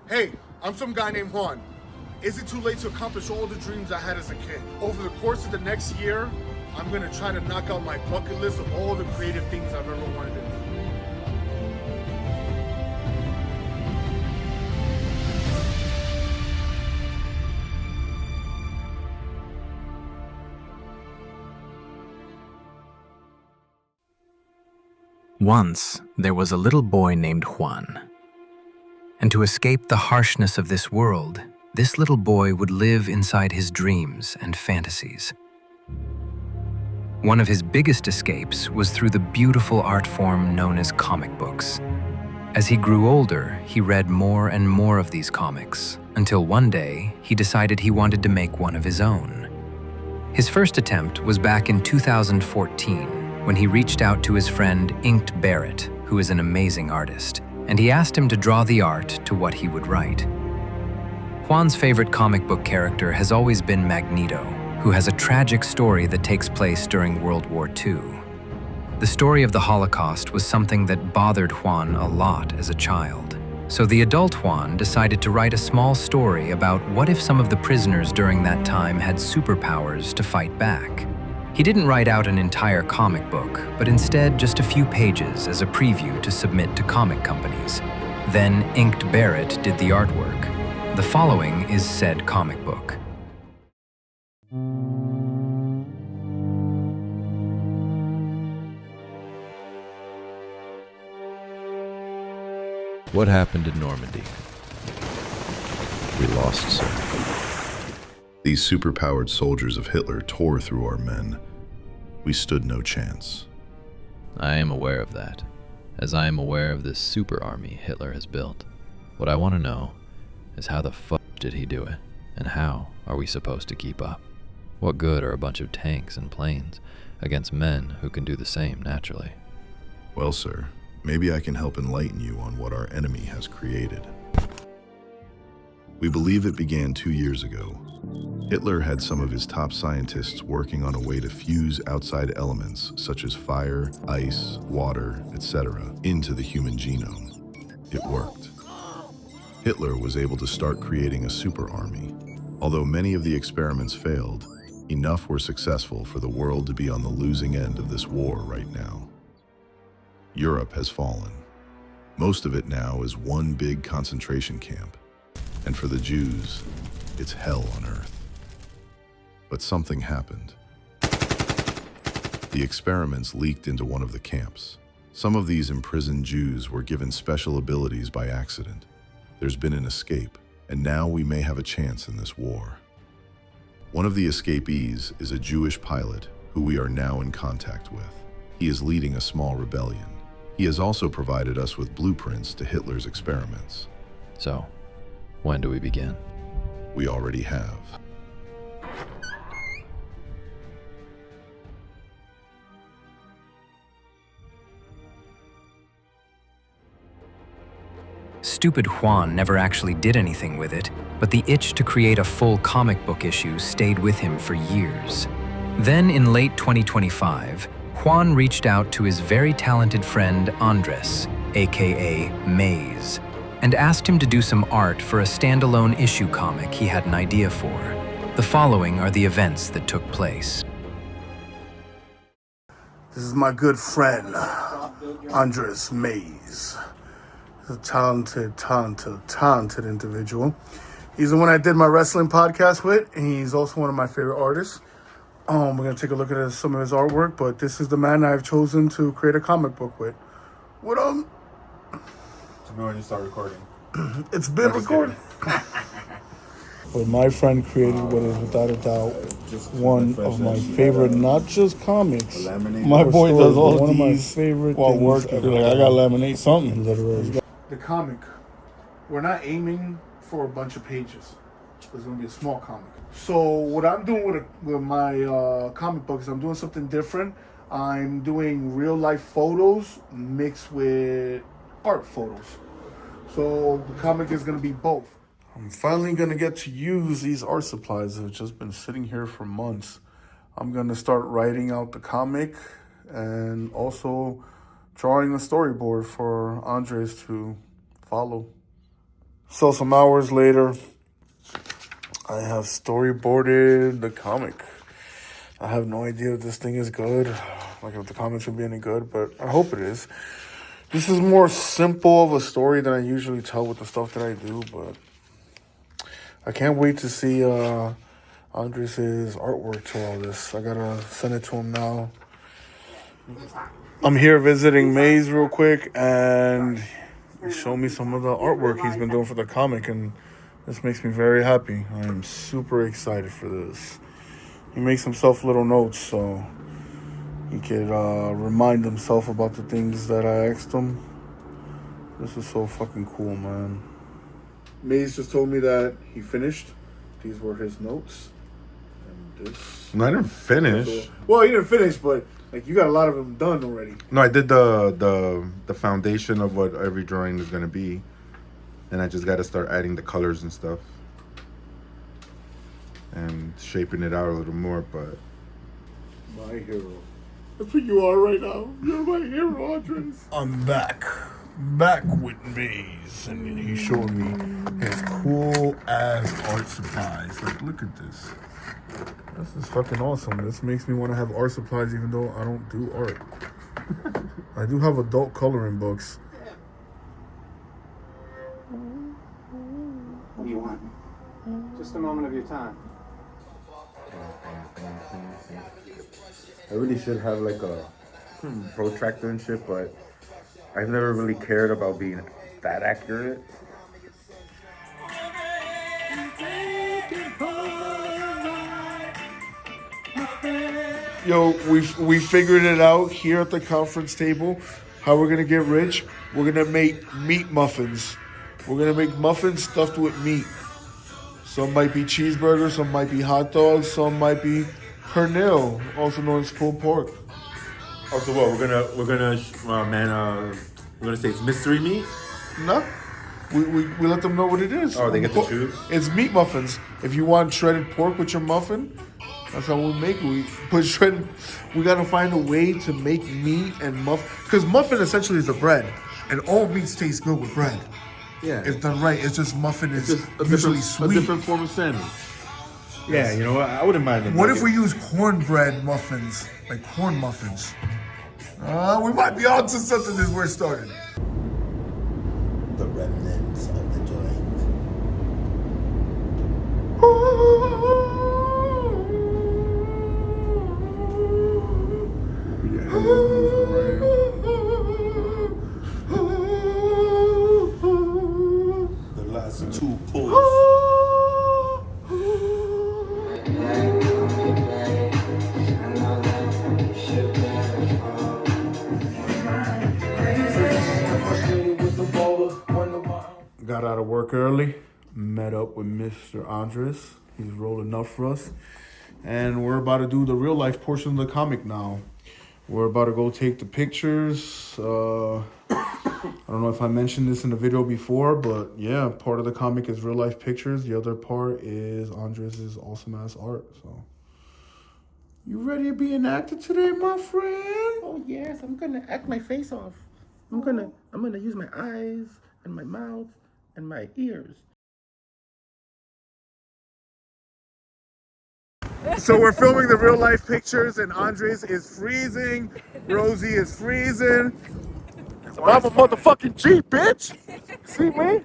Hey, I'm some guy named Juan. Is it too late to accomplish all the dreams I had as a kid? Over the course of the next year, I'm gonna try to knock out my bucket list of all the creative things I've ever wanted to do. Once, there was a little boy named Juan. And to escape the harshness of this world, this little boy would live inside his dreams and fantasies. One of his biggest escapes was through the beautiful art form known as comic books. As he grew older, he read more and more of these comics, until one day he decided he wanted to make one of his own. His first attempt was back in 2014, when he reached out to his friend Inked Barrett, who is an amazing artist, and he asked him to draw the art to what he would write. Juan's favorite comic book character has always been Magneto, who has a tragic story that takes place during World War II. The story of the Holocaust was something that bothered Juan a lot as a child. So the adult Juan decided to write a small story about what if some of the prisoners during that time had superpowers to fight back. He didn't write out an entire comic book, but instead just a few pages as a preview to submit to comic companies. Then Inked Barrett did the artwork. The following is said comic book. What happened in Normandy? We lost, sir. These superpowered soldiers of Hitler tore through our men. We stood no chance. I am aware of that, as I am aware of this super army Hitler has built. What I want to know is how the fuck did he do it, and how are we supposed to keep up? What good are a bunch of tanks and planes against men who can do the same naturally? Well, sir, maybe I can help enlighten you on what our enemy has created. We believe it began 2 years ago. Hitler had some of his top scientists working on a way to fuse outside elements such as fire, ice, water, etc. into the human genome. It worked. Hitler was able to start creating a super army. Although many of the experiments failed, enough were successful for the world to be on the losing end of this war right now. Europe has fallen. Most of it now is one big concentration camp. And for the Jews, it's hell on earth. But something happened. The experiments leaked into one of the camps. Some of these imprisoned Jews were given special abilities by accident. There's been an escape, and now we may have a chance in this war. One of the escapees is a Jewish pilot who we are now in contact with. He is leading a small rebellion. He has also provided us with blueprints to Hitler's experiments. So, when do we begin? We already have. Stupid Juan never actually did anything with it, but the itch to create a full comic book issue stayed with him for years. Then in late 2025, Juan reached out to his very talented friend Andres, aka Maze, and asked him to do some art for a standalone issue comic he had an idea for. The following are the events that took place. This is my good friend, Andres Maze. He's a talented individual. He's the one I did my wrestling podcast with, and he's also one of my favorite artists. We're gonna take a look at some of his artwork, but this is the man I've chosen to create a comic book with. What Tell me when you start recording. It's been recorded. But my friend created what is without a doubt one of my favorite, not just comics. My boy does all one of my these favorite while things working. ever. Like, I gotta laminate something. Literally. The comic, we're not aiming for a bunch of pages. It's going to be a small comic. So what I'm doing with my comic books, I'm doing something different. I'm doing real life photos mixed with art photos. So the comic is going to be both. I'm finally going to get to use these art supplies that have just been sitting here for months. I'm going to start writing out the comic and also drawing a storyboard for Andres to follow. So some hours later, I have storyboarded the comic. I have no idea if this thing is good, like if the comics will be any good, but I hope it is. This is more simple of a story than I usually tell with the stuff that I do, but I can't wait to see Andres' artwork to all this. I gotta send it to him now. I'm here visiting Maze real quick, and he showed me some of the artwork he's been doing for the comic, and this makes me very happy. I am super excited for this. He makes himself little notes so he could remind himself about the things that I asked him. This is so fucking cool, man. Maze just told me that he finished. These were his notes. And this... No, I didn't finish. Well, you didn't finish, but like you got a lot of them done already. No, I did the foundation of what every drawing is gonna be, and I just got to start adding the colors and stuff and shaping it out a little more. But My hero. That's what you are right now. You're my hero, Andres. I'm back with Maze, and he showed me his cool ass art supplies. Like, look at this. This is fucking awesome. This makes me want to have art supplies even though I don't do art. I do have adult coloring books. What do you want? Just a moment of your time. I really should have like a protractor and shit, but I've never really cared about being that accurate. Yo, we figured it out here at the conference table. How we're gonna get rich? We're gonna make meat muffins. We're gonna make muffins stuffed with meat. Some might be cheeseburgers, some might be hot dogs, some might be pernil, also known as pulled pork. also, what we're gonna say it's mystery meat. No, we let them know what it is. Oh, they get to choose? It's meat muffins. If you want shredded pork with your muffin, that's how we make it. We put shredded. We gotta find a way to make meat and muffin, because muffin essentially is a bread, and all meats taste good with bread. Yeah, If done right, it's just muffin is just a usually different, sweet. form of sandwich. Yeah, you know what? I wouldn't mind it. What if we use cornbread muffins, like corn muffins? We might be on to something as we're starting. The remnants of the joint. The last two pulls. Got out of work early, met up with Mr. Andres. He's rolling up for us. And we're about to do the real life portion of the comic now. We're about to go take the pictures. I don't know if I mentioned this in the video before, but yeah, part of the comic is real life pictures. The other part is Andres' awesome ass art. So, you ready to be an actor today, my friend? Oh yes, I'm gonna act my face off. I'm gonna use my eyes and my mouth and my ears. So we're filming the real life pictures, and Andres is freezing. Rosie is freezing. I'm a motherfucking G, bitch. See me?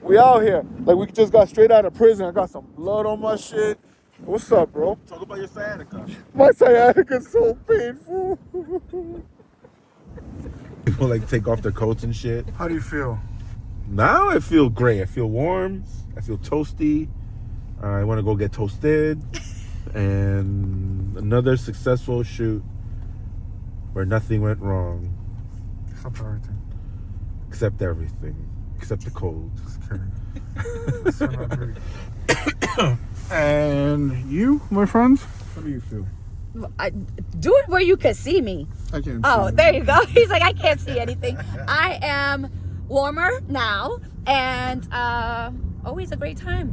We out here. Like, we just got straight out of prison. I got some blood on my shit. What's up, bro? Talk about your sciatica. My sciatica's so painful. People like take off their coats and shit. How do you feel? Now I feel great. I feel warm. I feel toasty. I want to go get toasted. And another successful shoot where nothing went wrong. Except everything. Except everything. Except the cold. Just kidding. And you, my friends? How do you feel? Do it where you can see me. I can't Oh, see there you go. He's like, I can't see anything. I am warmer now, and always a great time.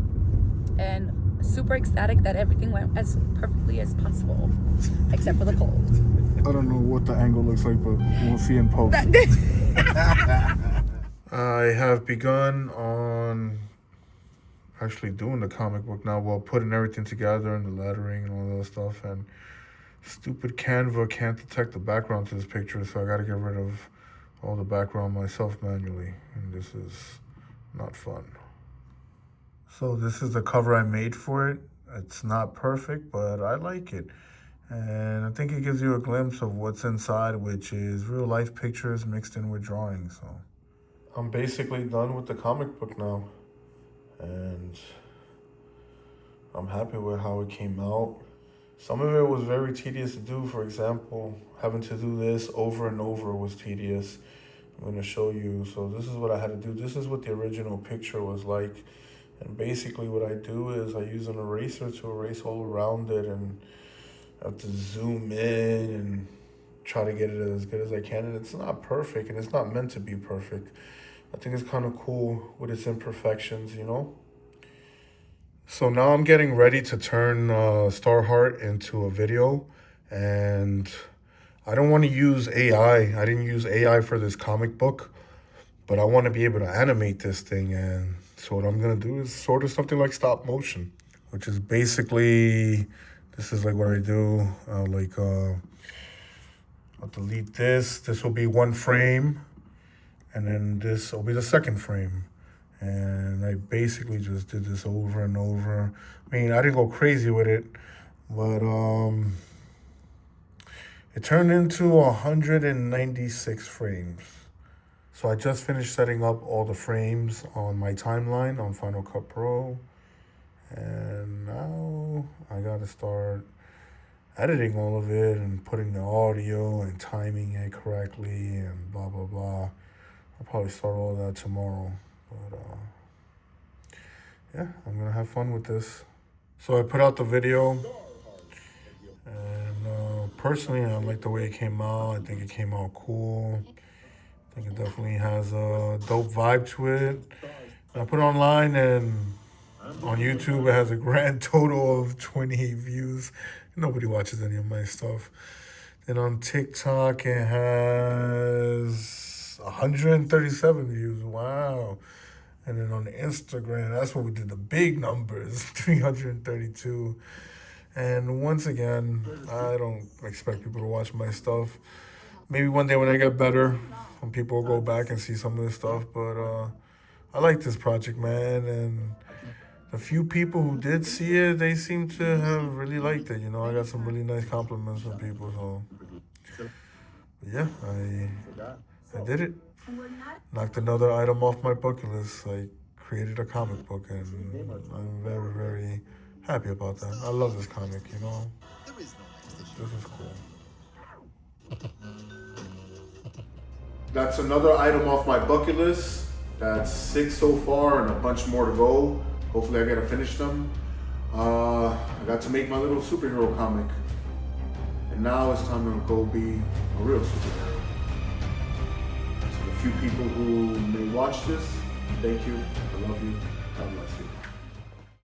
And super ecstatic that everything went as perfectly as possible, except for the cold. I don't know what the angle looks like, but we'll see in post. I have begun on on actually doing the comic book now, well, putting everything together and the lettering and all that stuff, and stupid Canva can't detect the background to this picture, so I gotta get rid of all the background myself manually, and this is not fun. So this is the cover I made for it. It's not perfect, but I like it. And I think it gives you a glimpse of what's inside, which is real life pictures mixed in with drawings. So I'm basically done with the comic book now. And I'm happy with how it came out. Some of it was very tedious to do. For example, having to do this over and over was tedious. I'm going to show you. So this is what I had to do. This is what the original picture was like. And basically what I do is I use an eraser to erase all around it, and I have to zoom in and try to get it as good as I can. And it's not perfect, and it's not meant to be perfect. I think it's kind of cool with its imperfections, you know? So now I'm getting ready to turn Starheart into a video, and I don't want to use AI. I didn't use AI for this comic book, but I want to be able to animate this thing. And so what I'm going to do is sort of something like stop motion, which is basically, this is like what I do. I'll delete this. This will be one frame, and then this will be the second frame. And I basically just did this over and over. I mean, I didn't go crazy with it, but it turned into 196 frames. So I just finished setting up all the frames on my timeline on Final Cut Pro. And now I gotta start editing all of it and putting the audio and timing it correctly and blah, blah, blah. I'll probably start all that tomorrow. But yeah, I'm gonna have fun with this. So I put out the video, and personally, I like the way it came out. I think it came out cool. I think it definitely has a dope vibe to it. And I put it online, and on YouTube, it has a grand total of 28 views. Nobody watches any of my stuff. Then on TikTok, it has 137 views. Wow. And then on Instagram, that's where we did the big numbers, 332. And once again, I don't expect people to watch my stuff. Maybe one day when I get better, when people will go back and see some of this stuff. But I like this project, man. And the few people who did see it, they seem to have really liked it. You know, I got some really nice compliments from people. So, yeah, I did it. Knocked another item off my bucket list. I created a comic book, and I'm very, very happy about that. I love this comic, you know. This is cool. That's another item off my bucket list. That's 6 so far and a bunch more to go. Hopefully I get to finish them. I got to make my little superhero comic. And now it's time to go be a real superhero. Few people who may watch this, thank you. I love you. God bless you.